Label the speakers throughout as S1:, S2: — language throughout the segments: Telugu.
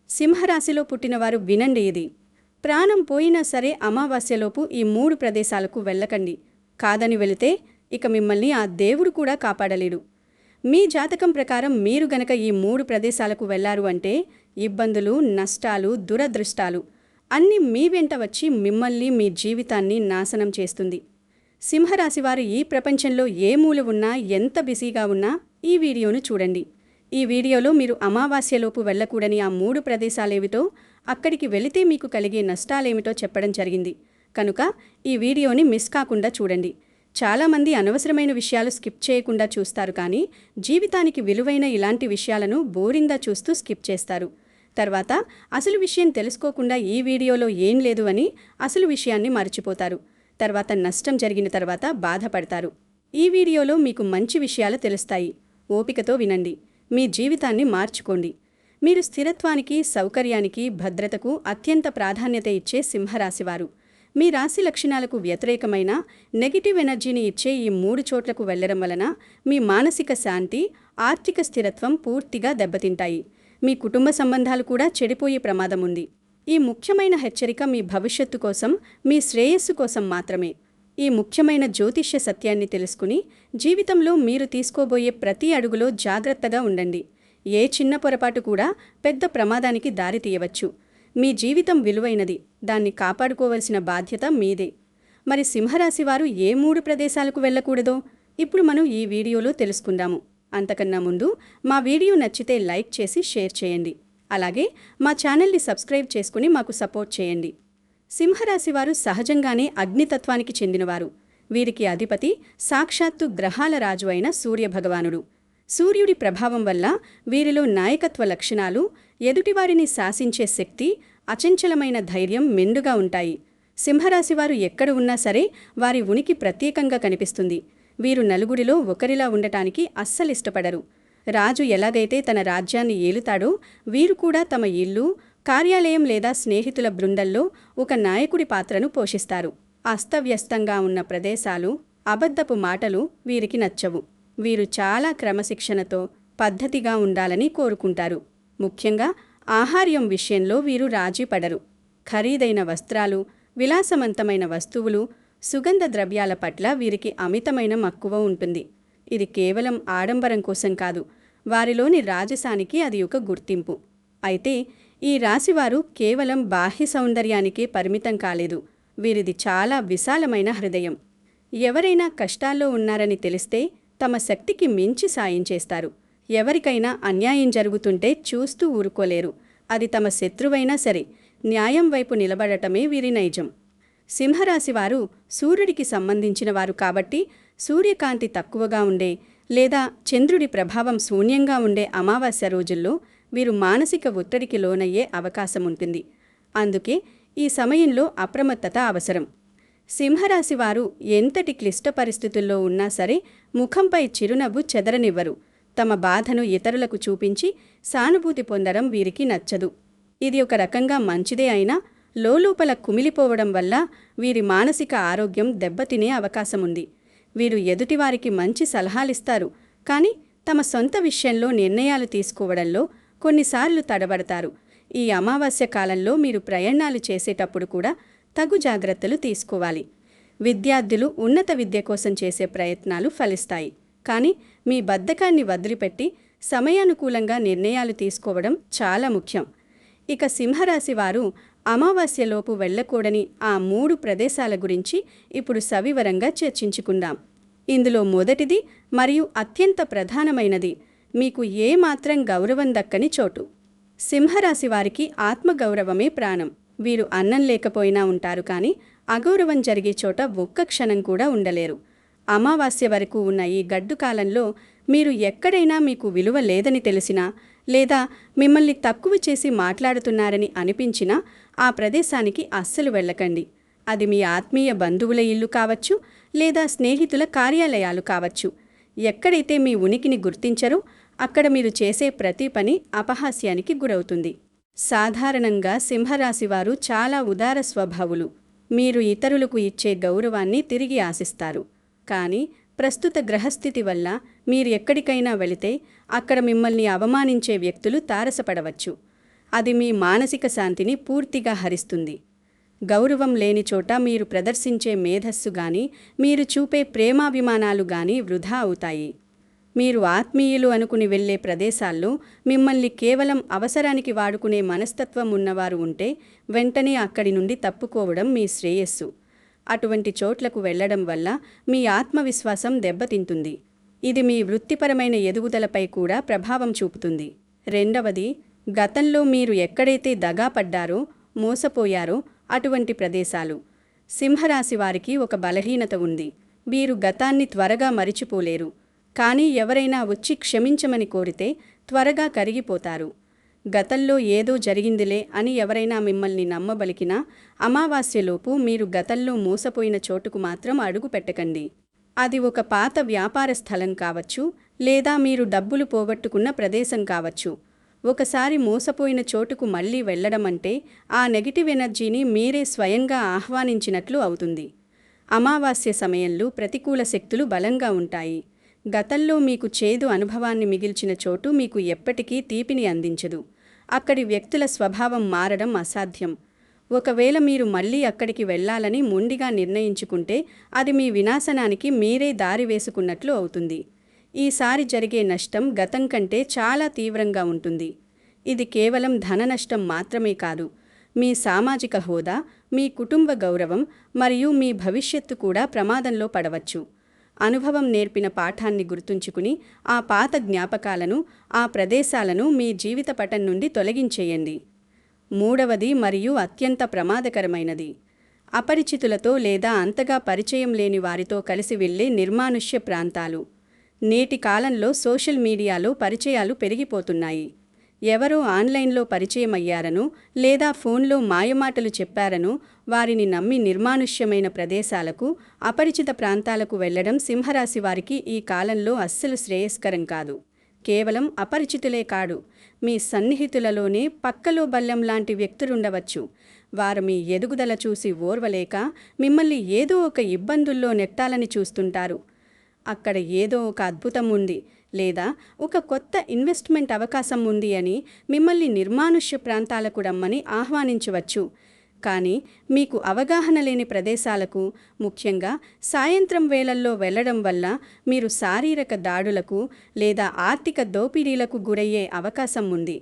S1: సింహరాశిలో పుట్టినవారు వినండి, ఇది ప్రాణం పోయినా సరే అమావాస్యలోపు ఈ 3 ప్రదేశాలకు వెళ్ళకండి. కాదని వెళితే ఇక మిమ్మల్ని ఆ దేవుడు కూడా కాపాడలేడు. మీ జాతకం ప్రకారం మీరు గనక ఈ 3 ప్రదేశాలకు వెళ్లారు అంటే ఇబ్బందులు, నష్టాలు, దురదృష్టాలు అన్నీ మీ వెంట వచ్చి మిమ్మల్ని, మీ జీవితాన్ని నాశనం చేస్తుంది. సింహరాశివారు ఈ ప్రపంచంలో ఏ మూల ఉన్నా, ఎంత బిజీగా ఉన్నా ఈ వీడియోను చూడండి. ఈ వీడియోలో మీరు అమావాస్యలోపు వెళ్ళకూడని ఆ 3 ప్రదేశాలేమిటో, అక్కడికి వెళితే మీకు కలిగే నష్టాలేమిటో చెప్పడం జరిగింది. కనుక ఈ వీడియోని మిస్ కాకుండా చూడండి. చాలామంది అనవసరమైన విషయాలు స్కిప్ చేయకుండా చూస్తారు, కానీ జీవితానికి విలువైన ఇలాంటి విషయాలను బోరింగ్గా చూస్తూ స్కిప్ చేస్తారు. తర్వాత అసలు విషయం తెలుసుకోకుండా ఈ వీడియోలో ఏం లేదు అని అసలు విషయాన్ని మర్చిపోతారు. తర్వాత నష్టం జరిగిన తర్వాత బాధపడతారు. ఈ వీడియోలో మీకు మంచి విషయాలు తెలుస్తాయి. ఓపికతో వినండి. మీ జీవితాన్ని మార్చుకోండి. మీరు స్థిరత్వానికి, సౌకర్యానికి, భద్రతకు అత్యంత ప్రాధాన్యత ఇచ్చే సింహరాశివారు. మీ రాశి లక్షణాలకు వ్యతిరేకమైన నెగిటివ్ ఎనర్జీని ఇచ్చే ఈ 3 చోట్లకు వెళ్లడం వలన మీ మానసిక శాంతి, ఆర్థిక స్థిరత్వం పూర్తిగా దెబ్బతింటాయి. మీ కుటుంబ సంబంధాలు కూడా చెడిపోయే ప్రమాదం ఉంది. ఈ ముఖ్యమైన హెచ్చరిక మీ భవిష్యత్తు కోసం, మీ శ్రేయస్సు కోసం మాత్రమే. ఈ ముఖ్యమైన జ్యోతిష్య సత్యాన్ని తెలుసుకుని జీవితంలో మీరు తీసుకోబోయే ప్రతి అడుగులో జాగ్రత్తగా ఉండండి. ఏ చిన్న పొరపాటు కూడా పెద్ద ప్రమాదానికి దారితీయవచ్చు. మీ జీవితం విలువైనది, దాన్ని కాపాడుకోవలసిన బాధ్యత మీదే. మరి సింహరాశివారు ఏ 3 ప్రదేశాలకు వెళ్ళకూడదో ఇప్పుడు మనం ఈ వీడియోలో తెలుసుకుందాము. అంతకన్నా ముందు మా వీడియో నచ్చితే లైక్ చేసి షేర్ చేయండి. అలాగే మా ఛానల్ని సబ్స్క్రైబ్ చేసుకుని మాకు సపోర్ట్ చేయండి. సింహరాశివారు సహజంగానే అగ్నితత్వానికి చెందినవారు. వీరికి అధిపతి సాక్షాత్తు గ్రహాల రాజు అయిన సూర్యభగవానుడు. సూర్యుడి ప్రభావం వల్ల వీరిలో నాయకత్వ లక్షణాలు, ఎదుటివారిని శాసించే శక్తి, అచంచలమైన ధైర్యం మెండుగా ఉంటాయి. సింహరాశివారు ఎక్కడ ఉన్నా సరే వారి ఉనికి ప్రత్యేకంగా కనిపిస్తుంది. వీరు నలుగురిలో ఒకరిలా ఉండటానికి అస్సలిష్టపడరు. రాజు ఎలాగైతే తన రాజ్యాన్ని ఏలుతాడో వీరు కూడా తమ ఇల్లు, కార్యాలయం లేదా స్నేహితుల బృందంలో ఒక నాయకుడి పాత్రను పోషిస్తారు. అస్తవ్యస్తంగా ఉన్న ప్రదేశాలు, అబద్ధపు మాటలు వీరికి నచ్చవు. వీరు చాలా క్రమశిక్షణతో, పద్ధతిగా ఉండాలని కోరుకుంటారు. ముఖ్యంగా ఆహార్యం విషయంలో వీరు రాజీ పడరు. ఖరీదైన వస్త్రాలు, విలాసవంతమైన వస్తువులు, సుగంధ ద్రవ్యాల పట్ల వీరికి అమితమైన మక్కువ ఉంటుంది. ఇది కేవలం ఆడంబరం కోసం కాదు, వారిలోని రాజసానికి అది ఒక గుర్తింపు. అయితే ఈ రాశివారు కేవలం బాహ్య సౌందర్యానికే పరిమితం కాలేదు. వీరిది చాలా విశాలమైన హృదయం. ఎవరైనా కష్టాల్లో ఉన్నారని తెలిస్తే తమ శక్తికి మించి సాయం చేస్తారు. ఎవరికైనా అన్యాయం జరుగుతుంటే చూస్తూ ఊరుకోలేరు. అది తమ శత్రువైనా సరే న్యాయం వైపు నిలబడటమే వీరి నైజం. సింహరాశివారు సూర్యుడికి సంబంధించిన వారు కాబట్టి సూర్యకాంతి తక్కువగా ఉండే లేదా చంద్రుడి ప్రభావం శూన్యంగా ఉండే అమావాస్య రోజుల్లో వీరు మానసిక ఒత్తిడికి లోనయ్యే అవకాశం ఉంటుంది. అందుకే ఈ సమయంలో అప్రమత్తత అవసరం. సింహరాశివారు ఎంతటి క్లిష్ట పరిస్థితుల్లో ఉన్నా సరే ముఖంపై చిరునవ్వు చెదరనివ్వరు. తమ బాధను ఇతరులకు చూపించి సానుభూతి పొందడం వీరికి నచ్చదు. ఇది ఒక రకంగా మంచిదే అయినా లోలోపల కుమిలిపోవడం వల్ల వీరి మానసిక ఆరోగ్యం దెబ్బతినే అవకాశముంది. వీరు ఎదుటివారికి మంచి సలహాలిస్తారు, కానీ తమ సొంత విషయంలో నిర్ణయాలు తీసుకోవడంలో కొన్నిసార్లు తడబడతారు. ఈ అమావాస్య కాలంలో మీరు ప్రయాణాలు చేసేటప్పుడు కూడా తగు జాగ్రత్తలు తీసుకోవాలి. విద్యార్థులు ఉన్నత విద్య కోసం చేసే ప్రయత్నాలు ఫలిస్తాయి, కానీ మీ బద్ధకాన్ని వదిలిపెట్టి సమయానుకూలంగా నిర్ణయాలు తీసుకోవడం చాలా ముఖ్యం. ఇక సింహరాశివారు అమావాస్యలోపు వెళ్ళకూడని ఆ 3 ప్రదేశాల గురించి ఇప్పుడు సవివరంగా చర్చించుకుందాం. ఇందులో మొదటిది మరియు అత్యంత ప్రధానమైనది మీకు ఏమాత్రం గౌరవం దక్కని చోటు. సింహరాశివారికి ఆత్మగౌరవమే ప్రాణం. వీరు అన్నం లేకపోయినా ఉంటారు, కానీ అగౌరవం జరిగే చోట ఒక్క క్షణం కూడా ఉండలేరు. అమావాస్య వరకు ఉన్న ఈ గడ్డు కాలంలో మీరు ఎక్కడైనా మీకు విలువ లేదని తెలిసినా లేదా మిమ్మల్ని తక్కువ చేసి మాట్లాడుతున్నారని అనిపించినా ఆ ప్రదేశానికి అస్సలు వెళ్ళకండి. అది మీ ఆత్మీయ బంధువుల ఇల్లు కావచ్చు లేదా స్నేహితుల కార్యాలయాలు కావచ్చు. ఎక్కడైతే మీ ఉనికిని గుర్తించరో అక్కడ మీరు చేసే ప్రతి పని అపహాస్యానికి గురవుతుంది. సాధారణంగా సింహరాశివారు చాలా ఉదార స్వభావులు. మీరు ఇతరులకు ఇచ్చే గౌరవాన్ని తిరిగి ఆశిస్తారు, కానీ ప్రస్తుత గ్రహస్థితి వల్ల మీరు ఎక్కడికైనా వెళితే అక్కడ మిమ్మల్ని అవమానించే వ్యక్తులు తారసపడవచ్చు. అది మీ మానసిక శాంతిని పూర్తిగా హరిస్తుంది. గౌరవం లేని చోట మీరు ప్రదర్శించే మేధస్సు గాని, మీరు చూపే ప్రేమాభిమానాలు గాని వృధా అవుతాయి. మీరు ఆత్మీయులు అనుకుని వెళ్లే ప్రదేశాల్లో మిమ్మల్ని కేవలం అవసరానికి వాడుకునే మనస్తత్వం ఉన్నవారు ఉంటే వెంటనే అక్కడి నుండి తప్పుకోవడం మీ శ్రేయస్సు. అటువంటి చోట్లకు వెళ్లడం వల్ల మీ ఆత్మవిశ్వాసం దెబ్బతింటుంది. ఇది మీ వృత్తిపరమైన ఎదుగుదలపై కూడా ప్రభావం చూపుతుంది. రెండవది, గతంలో మీరు ఎక్కడైతే దగాపడ్డారో, మోసపోయారో అటువంటి ప్రదేశాలు. సింహరాశి వారికి ఒక బలహీనత ఉంది. వీరు గతాన్ని త్వరగా మరిచిపోలేరు. కానీ ఎవరైనా వచ్చి క్షమించమని కోరితే త్వరగా కరిగిపోతారు. గతంలో ఏదో జరిగిందిలే అని ఎవరైనా మిమ్మల్ని నమ్మబలికినా అమావాస్యలోపు మీరు గతంలో మోసపోయిన చోటుకు మాత్రం అడుగు పెట్టకండి. అది ఒక పాత వ్యాపార స్థలం కావచ్చు, లేదా మీరు డబ్బులు పోగొట్టుకున్న ప్రదేశం కావచ్చు. ఒకసారి మోసపోయిన చోటుకు మళ్ళీ వెళ్లడం అంటే ఆ నెగిటివ్ ఎనర్జీని మీరే స్వయంగా ఆహ్వానించినట్లు అవుతుంది. అమావాస్య సమయంలో ప్రతికూల శక్తులు బలంగా ఉంటాయి. గతంలో మీకు చేదు అనుభవాన్ని మిగిల్చిన చోటు మీకు ఎప్పటికీ తీపిని అందించదు. అక్కడి వ్యక్తుల స్వభావం మారడం అసాధ్యం. ఒకవేళ మీరు మళ్ళీ అక్కడికి వెళ్లాలని మొండిగా నిర్ణయించుకుంటే అది మీ వినాశనానికి మీరే దారి వేసుకున్నట్లు అవుతుంది. ఈసారి జరిగే నష్టం గతం కంటే చాలా తీవ్రంగా ఉంటుంది. ఇది కేవలం ధన నష్టం మాత్రమే కాదు, మీ సామాజిక హోదా, మీ కుటుంబ గౌరవం మరియు మీ భవిష్యత్తు కూడా ప్రమాదంలో పడవచ్చు. అనుభవం నేర్పిన పాఠాన్ని గుర్తుంచుకుని ఆ పాత జ్ఞాపకాలను, ఆ ప్రదేశాలను మీ జీవిత పటం నుండి తొలగించేయండి. మూడవది మరియు అత్యంత ప్రమాదకరమైనది, అపరిచితులతో లేదా అంతగా పరిచయం లేని వారితో కలిసి వెళ్లే నిర్మానుష్య ప్రాంతాలు. నేటి కాలంలో సోషల్ మీడియాలో పరిచయాలు పెరిగిపోతున్నాయి. ఎవరో ఆన్లైన్లో పరిచయమయ్యారనో లేదా ఫోన్లో మాయమాటలు చెప్పారనో వారిని నమ్మి నిర్మానుష్యమైన ప్రదేశాలకు, అపరిచిత ప్రాంతాలకు వెళ్లడం సింహరాశి వారికి ఈ కాలంలో అస్సలు శ్రేయస్కరం కాదు. కేవలం అపరిచితులే కాదు, మీ సన్నిహితులలోనే పక్కలో బల్లెం లాంటి వ్యక్తులుండవచ్చు. వారు మీ ఎదుగుదల చూసి ఓర్వలేక మిమ్మల్ని ఏదో ఒక ఇబ్బందుల్లో నెట్టాలని చూస్తుంటారు. అక్కడ ఏదో ఒక అద్భుతం ఉంది, లేదా ఒక కొత్త ఇన్వెస్ట్మెంట్ అవకాశం ఉంది అని మిమ్మల్ని నిర్మానుష్య ప్రాంతాలకు రమ్మని ఆహ్వానించవచ్చు. కానీ మీకు అవగాహన లేని ప్రదేశాలకు, ముఖ్యంగా సాయంత్రం వేళల్లో వెళ్లడం వల్ల మీరు శారీరక దాడులకు లేదా ఆర్థిక దోపిడీలకు గురయ్యే అవకాశం ఉంది.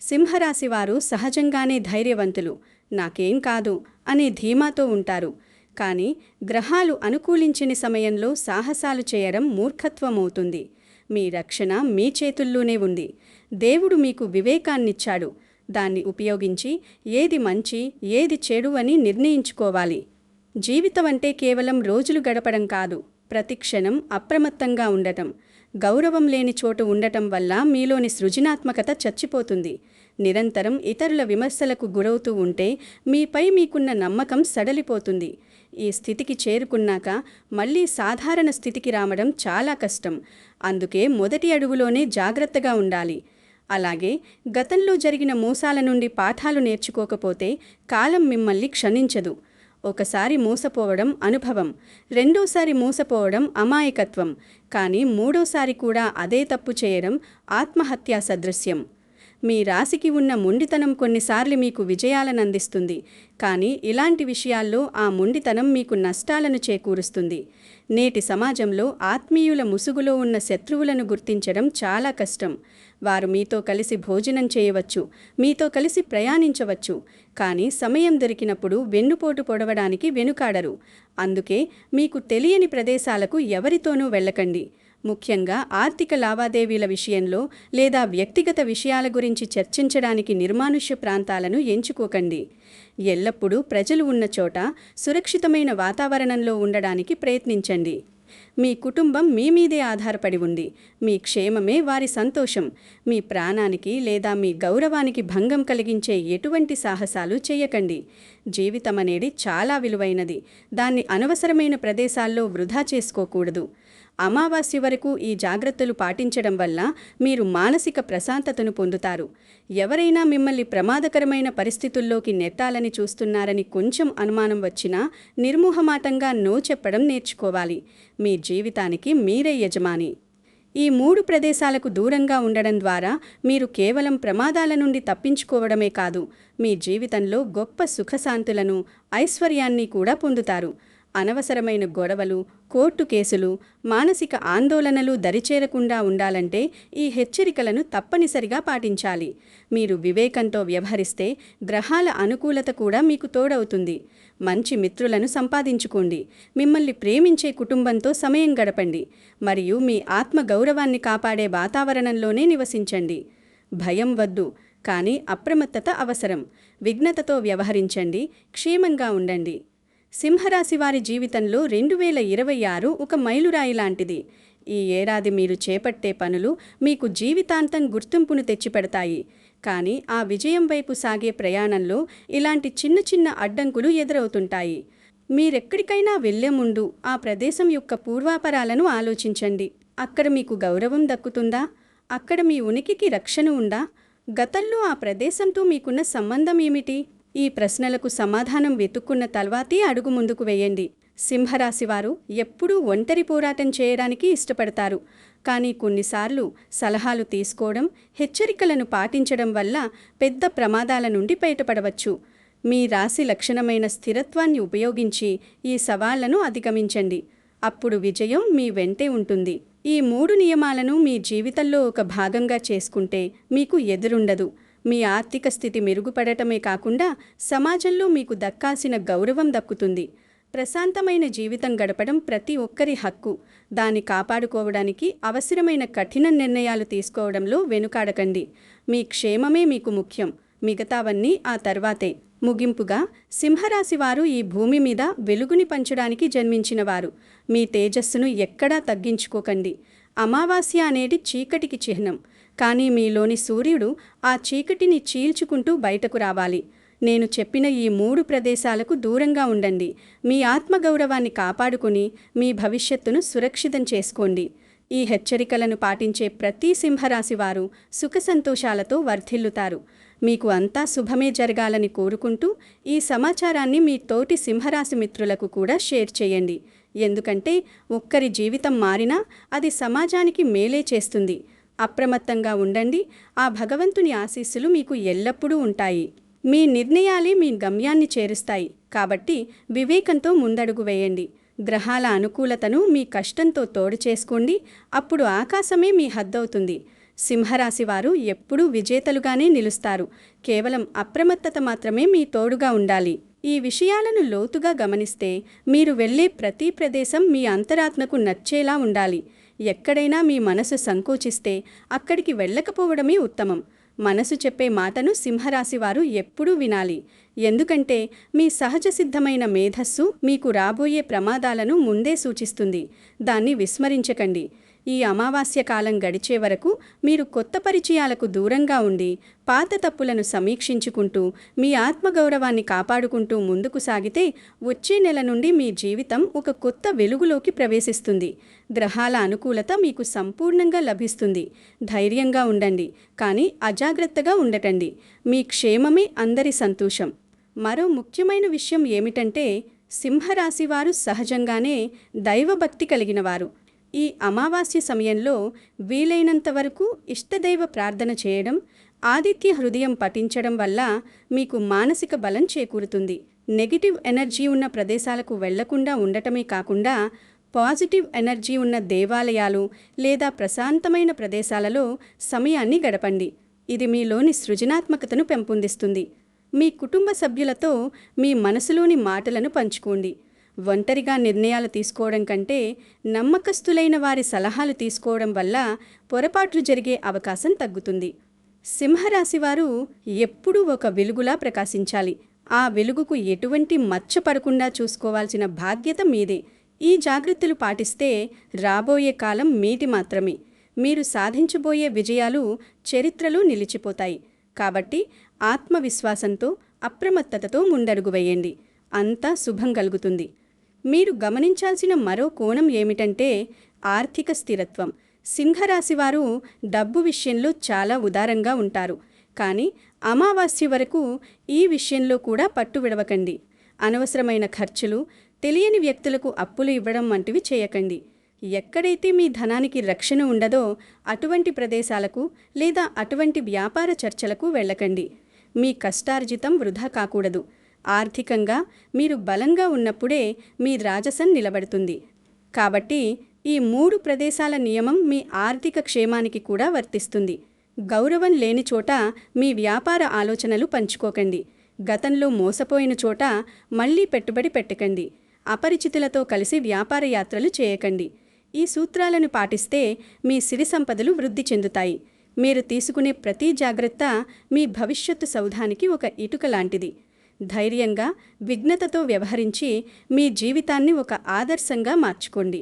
S1: సింహరాశి వారు సహజంగానే ధైర్యవంతులు, నాకేం కాదు అనే ధీమాతో ఉంటారు. కానీ గ్రహాలు అనుకూలించని సమయంలో సాహసాలు చేయడం మూర్ఖత్వమవుతుంది. మీ రక్షణ మీ చేతుల్లోనే ఉంది. దేవుడు మీకు వివేకాన్నిచ్చాడు. దాన్ని ఉపయోగించి ఏది మంచి, ఏది చెడు అని నిర్ణయించుకోవాలి. జీవితం అంటే కేవలం రోజులు గడపడం కాదు, ప్రతి క్షణం అప్రమత్తంగా ఉండటం. గౌరవం లేని చోటు ఉండటం వల్ల మీలోని సృజనాత్మకత చచ్చిపోతుంది. నిరంతరం ఇతరుల విమర్శలకు గురవుతూ ఉంటే మీపై మీకున్న నమ్మకం సడలిపోతుంది. ఈ స్థితికి చేరుకున్నాక మళ్ళీ సాధారణ స్థితికి రావడం చాలా కష్టం. అందుకే మొదటి అడుగులోనే జాగ్రత్తగా ఉండాలి. అలాగే గతంలో జరిగిన మోసాల నుండి పాఠాలు నేర్చుకోకపోతే కాలం మిమ్మల్ని క్షమించదు. ఒకసారి మోసపోవడం అనుభవం, రెండోసారి మోసపోవడం అమాయకత్వం, కానీ మూడోసారి కూడా అదే తప్పు చేయడం ఆత్మహత్యా సదృశ్యం. మీ రాశికి ఉన్న మొండితనం కొన్నిసార్లు మీకు విజయాలను అందిస్తుంది, కానీ ఇలాంటి విషయాల్లో ఆ మొండితనం మీకు నష్టాలను చేకూరుస్తుంది. నేటి సమాజంలో ఆత్మీయుల ముసుగులో ఉన్న శత్రువులను గుర్తించడం చాలా కష్టం. వారు మీతో కలిసి భోజనం చేయవచ్చు, మీతో కలిసి ప్రయాణించవచ్చు, కానీ సమయం దొరికినప్పుడు వెన్నుపోటు పొడవడానికి వెనుకాడరు. అందుకే మీకు తెలియని ప్రదేశాలకు ఎవరితోనూ వెళ్ళకండి. ముఖ్యంగా ఆర్థిక లావాదేవీల విషయంలో లేదా వ్యక్తిగత విషయాల గురించి చర్చించడానికి నిర్మానుష్య ప్రాంతాలను ఎంచుకోకండి. ఎల్లప్పుడూ ప్రజలు ఉన్న చోట సురక్షితమైన వాతావరణంలో ఉండడానికి ప్రయత్నించండి. మీ కుటుంబం మీ మీదే ఆధారపడి ఉంది. మీ క్షేమమే వారి సంతోషం. మీ ప్రాణానికి లేదా మీ గౌరవానికి భంగం కలిగించే ఎటువంటి సాహసాలు చేయకండి. జీవితం అనేది చాలా విలువైనది. దాన్ని అనవసరమైన ప్రదేశాల్లో వృధా చేసుకోకూడదు. అమావాస్య వరకు ఈ జాగ్రత్తలు పాటించడం వల్ల మీరు మానసిక ప్రశాంతతను పొందుతారు. ఎవరైనా మిమ్మల్ని ప్రమాదకరమైన పరిస్థితుల్లోకి నెట్టాలని చూస్తున్నారని కొంచెం అనుమానం వచ్చినా నిర్మోహమాటంగా నో చెప్పడం నేర్చుకోవాలి. మీ జీవితానికి మీరే యజమాని. ఈ 3 ప్రదేశాలకు దూరంగా ఉండడం ద్వారా మీరు కేవలం ప్రమాదాల నుండి తప్పించుకోవడమే కాదు, మీ జీవితంలో గొప్ప సుఖశాంతులను, ఐశ్వర్యాన్ని కూడా పొందుతారు. అనవసరమైన గొడవలు, కోర్టు కేసులు, మానసిక ఆందోళనలు దరిచేరకుండా ఉండాలంటే ఈ హెచ్చరికలను తప్పనిసరిగా పాటించాలి. మీరు వివేకంతో వ్యవహరిస్తే గ్రహాల అనుకూలత కూడా మీకు తోడవుతుంది. మంచి మిత్రులను సంపాదించుకోండి. మిమ్మల్ని ప్రేమించే కుటుంబంతో సమయం గడపండి. మరియు మీ ఆత్మ గౌరవాన్ని కాపాడే వాతావరణంలోనే నివసించండి. భయం వద్దు, కానీ అప్రమత్తత అవసరం. విఘ్నతతో వ్యవహరించండి. క్షేమంగా ఉండండి. సింహరాశి వారి జీవితంలో 2026 ఒక మైలురాయి లాంటిది. ఈ ఏడాది మీరు చేపట్టే పనులు మీకు జీవితాంతం గుర్తింపును తెచ్చిపెడతాయి. కానీ ఆ విజయం వైపు సాగే ప్రయాణంలో ఇలాంటి చిన్న చిన్న అడ్డంకులు ఎదురవుతుంటాయి. మీరెక్కడికైనా వెళ్లే ముందు ఆ ప్రదేశం యొక్క పూర్వాపరాలను ఆలోచించండి. అక్కడ మీకు గౌరవం దక్కుతుందా? అక్కడ మీ ఉనికికి రక్షణ ఉందా? గతంలో ఆ ప్రదేశంతో మీకున్న సంబంధం ఏమిటి? ఈ ప్రశ్నలకు సమాధానం వెతుక్కున్న తర్వాతే అడుగు ముందుకు వేయండి. సింహరాశివారు ఎప్పుడూ ఒంటరి పోరాటం చేయడానికి ఇష్టపడతారు. కానీ కొన్నిసార్లు సలహాలు తీసుకోవడం, హెచ్చరికలను పాటించడం వల్ల పెద్ద ప్రమాదాల నుండి బయటపడవచ్చు. మీ రాశి లక్షణమైన స్థిరత్వాన్ని ఉపయోగించి ఈ సవాళ్లను అధిగమించండి. అప్పుడు విజయం మీ వెంటే ఉంటుంది. ఈ 3 నియమాలను మీ జీవితంలో ఒక భాగంగా చేసుకుంటే మీకు ఎదురుండదు. మీ ఆర్థిక స్థితి మెరుగుపడటమే కాకుండా సమాజంలో మీకు దక్కాల్సిన గౌరవం దక్కుతుంది. ప్రశాంతమైన జీవితం గడపడం ప్రతి ఒక్కరి హక్కు. దాన్ని కాపాడుకోవడానికి అవసరమైన కఠిన నిర్ణయాలు తీసుకోవడంలో వెనుకాడకండి. మీ క్షేమమే మీకు ముఖ్యం, మిగతావన్నీ ఆ తర్వాతే. ముగింపుగా, సింహరాశివారు ఈ భూమి మీద వెలుగుని పంచడానికి జన్మించినవారు. మీ తేజస్సును ఎక్కడా తగ్గించుకోకండి. అమావాస్య అనేది చీకటికి చిహ్నం, కానీ మీలోని సూర్యుడు ఆ చీకటిని చీల్చుకుంటూ బయటకు రావాలి. నేను చెప్పిన ఈ 3 ప్రదేశాలకు దూరంగా ఉండండి. మీ ఆత్మగౌరవాన్ని కాపాడుకుని మీ భవిష్యత్తును సురక్షితం చేసుకోండి. ఈ హెచ్చరికలను పాటించే ప్రతి సింహరాశివారు సుఖ సంతోషాలతో వర్ధిల్లుతారు. మీకు అంతా శుభమే జరగాలని కోరుకుంటూ ఈ సమాచారాన్ని మీ తోటి సింహరాశి మిత్రులకు కూడా షేర్ చేయండి. ఎందుకంటే ఒక్కరి జీవితం మారినా అది సమాజానికి మేలే చేస్తుంది. అప్రమత్తంగా ఉండండి. ఆ భగవంతుని ఆశీస్సులు మీకు ఎల్లప్పుడూ ఉంటాయి. మీ నిర్ణయాలే మీ గమ్యాన్ని చేరుస్తాయి. కాబట్టి వివేకంతో ముందడుగు వేయండి. గ్రహాల అనుకూలతను మీ కష్టంతో తోడు చేసుకోండి. అప్పుడు ఆకాశమే మీ హద్దవుతుంది. సింహరాశివారు ఎప్పుడూ విజేతలుగానే నిలుస్తారు. కేవలం అప్రమత్తత మాత్రమే మీ తోడుగా ఉండాలి. ఈ విషయాలను లోతుగా గమనిస్తే మీరు వెళ్ళే ప్రతి ప్రదేశం మీ అంతరాత్మకు నచ్చేలా ఉండాలి. ఎక్కడైనా మీ మనసు సంకోచిస్తే అక్కడికి వెళ్ళకపోవడమే ఉత్తమం. మనసు చెప్పే మాటను సింహరాశివారు ఎప్పుడూ వినాలి. ఎందుకంటే మీ సహజ సిద్ధమైన మేధస్సు మీకు రాబోయే ప్రమాదాలను ముందే సూచిస్తుంది. దాన్ని విస్మరించకండి. ఈ అమావాస్య కాలం గడిచే వరకు మీరు కొత్త పరిచయాలకు దూరంగా ఉండి పాత తప్పులను సమీక్షించుకుంటూ మీ ఆత్మగౌరవాన్ని కాపాడుకుంటూ ముందుకు సాగితే వచ్చే నెల నుండి మీ జీవితం ఒక కొత్త వెలుగులోకి ప్రవేశిస్తుంది. గ్రహాల అనుకూలత మీకు సంపూర్ణంగా లభిస్తుంది. ధైర్యంగా ఉండండి, కానీ అజాగ్రత్తగా ఉండటండి. మీ క్షేమమే అందరి సంతోషం. మరో ముఖ్యమైన విషయం ఏమిటంటే సింహరాశివారు సహజంగానే దైవభక్తి కలిగినవారు. ఈ అమావాస్య సమయంలో వీలైనంత వరకు ఇష్టదైవ ప్రార్థన చేయడం, ఆదిత్య హృదయం పఠించడం వల్ల మీకు మానసిక బలం చేకూరుతుంది. నెగిటివ్ ఎనర్జీ ఉన్న ప్రదేశాలకు వెళ్లకుండా ఉండటమే కాకుండా పాజిటివ్ ఎనర్జీ ఉన్న దేవాలయాలు లేదా ప్రశాంతమైన ప్రదేశాలలో సమయాన్ని గడపండి. ఇది మీలోని సృజనాత్మకతను పెంపొందిస్తుంది. మీ కుటుంబ సభ్యులతో మీ మనసులోని మాటలను పంచుకోండి. ఒంటరిగా నిర్ణయాలు తీసుకోవడం కంటే నమ్మకస్తులైన వారి సలహాలు తీసుకోవడం వల్ల పొరపాట్లు జరిగే అవకాశం తగ్గుతుంది. సింహరాశివారు ఎప్పుడూ ఒక వెలుగులా ప్రకాశించాలి. ఆ వెలుగుకు ఎటువంటి మచ్చ పడకుండా చూసుకోవాల్సిన బాధ్యత మీదే. ఈ జాగ్రత్తలు పాటిస్తే రాబోయే కాలం మీది మాత్రమే. మీరు సాధించబోయే విజయాలు చరిత్రలో నిలిచిపోతాయి. కాబట్టి ఆత్మవిశ్వాసంతో, అప్రమత్తతతో ముందడుగు వేయండి. అంతా శుభం కలుగుతుంది. మీరు గమనించాల్సిన మరో కోణం ఏమిటంటే ఆర్థిక స్థిరత్వం. సింహరాశి వారు డబ్బు విషయంలో చాలా ఉదారంగా ఉంటారు. కానీ అమావాస్య వరకు ఈ విషయంలో కూడా పట్టు విడవకండి. అనవసరమైన ఖర్చులు, తెలియని వ్యక్తులకు అప్పులు ఇవ్వడం వంటివి చేయకండి. ఎక్కడైతే మీ ధనానికి రక్షణ ఉండదో అటువంటి ప్రదేశాలకు లేదా అటువంటి వ్యాపార చర్చలకు వెళ్ళకండి. మీ కష్టార్జితం వృధా కాకూడదు. ఆర్థికంగా మీరు బలంగా ఉన్నప్పుడే మీ రాజసం నిలబడుతుంది. కాబట్టి ఈ 3 ప్రదేశాల నియమం మీ ఆర్థిక క్షేమానికి కూడా వర్తిస్తుంది. గౌరవం లేని చోట మీ వ్యాపార ఆలోచనలు పంచుకోకండి. గతంలో మోసపోయిన చోట మళ్ళీ పెట్టుబడి పెట్టకండి. అపరిచితులతో కలిసి వ్యాపార యాత్రలు చేయకండి. ఈ సూత్రాలను పాటిస్తే మీ సిరి సంపదలు వృద్ధి చెందుతాయి. మీరు తీసుకునే ప్రతి జాగ్రత్త మీ భవిష్యత్తు సౌధానికి ఒక ఇటుక లాంటిది. ధైర్యంగా, విఘ్నతతో వ్యవహరించి మీ జీవితాన్ని ఒక ఆదర్శంగా మార్చుకోండి.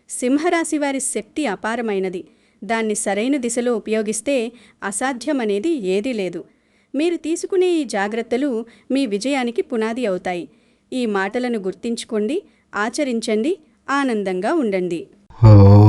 S1: సింహరాశి వారి శక్తి అపారమైనది. దాన్ని సరైన దిశలో ఉపయోగిస్తే అసాధ్యమనేది ఏదీ లేదు. మీరు తీసుకునే ఈ జాగ్రత్తలు మీ విజయానికి పునాది అవుతాయి. ఈ మాటలను గుర్తుంచుకోండి, ఆచరించండి, ఆనందంగా ఉండండి.
S2: ఓం